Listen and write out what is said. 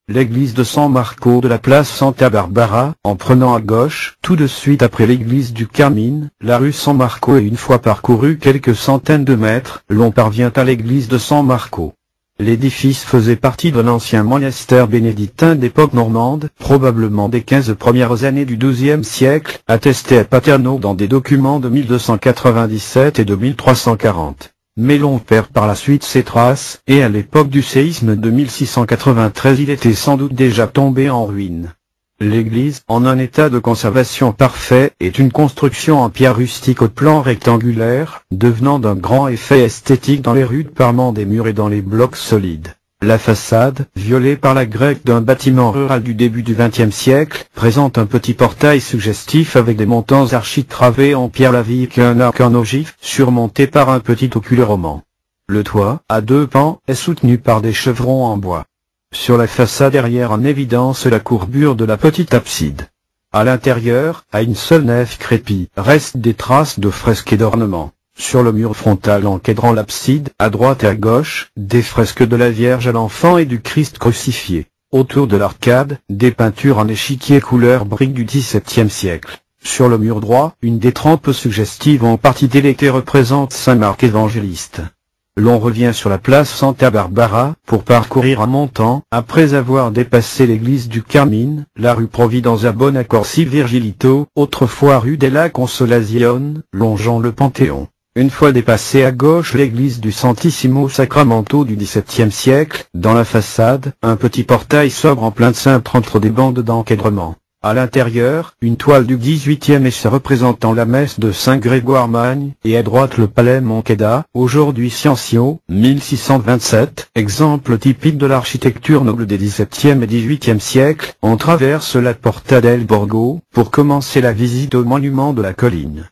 l'église de San Marco de la place Santa Barbara, en prenant à gauche, tout de suite après l'église du Carmine, la rue San Marco et une fois parcouru quelques centaines de mètres, l'on parvient à l'église de San Marco. L'édifice faisait partie d'un ancien monastère bénédictin d'époque normande, probablement des 15 premières années du XIIe siècle, attesté à Paterno dans des documents de 1297 et de 1340. Mais l'on perd par la suite ses traces, et à l'époque du séisme de 1693 il était sans doute déjà tombé en ruine. L'église, en un état de conservation parfait, est une construction en pierre rustique au plan rectangulaire, devenant d'un grand effet esthétique dans les rudes parements des murs et dans les blocs solides. La façade, violée par la grecque d'un bâtiment rural du début du XXe siècle, présente un petit portail suggestif avec des montants architravés en pierre lavique et un arc en ogive, surmonté par un petit ocule roman. Le toit, à deux pans, est soutenu par des chevrons en bois. Sur la façade arrière en évidence la courbure de la petite abside. À l'intérieur, à une seule nef crépie, restent des traces de fresques et d'ornements. Sur le mur frontal encadrant l'abside, à droite et à gauche, des fresques de la Vierge à l'Enfant et du Christ crucifié. Autour de l'arcade, des peintures en échiquier couleur brique du XVIIe siècle. Sur le mur droit, une détrempe suggestive en partie délétée représente Saint Marc évangéliste. L'on revient sur la place Santa Barbara, pour parcourir en montant, après avoir dépassé l'église du Carmine, la rue Providenza Bonaccorsi Virgilito, autrefois rue della Consolazione, longeant le Panthéon. Une fois dépassé à gauche l'église du Santissimo Sacramento du XVIIe siècle, dans la façade, un petit portail sobre en plein cintre entre des bandes d'encadrement. À l'intérieur, une toile du XVIIIe et se représentant la messe de Saint Grégoire Magne, et à droite le palais Moncada, aujourd'hui Ciencio, 1627, exemple typique de l'architecture noble des XVIIe et XVIIIe siècles. On traverse la Porta del Borgo, pour commencer la visite au monument de la colline.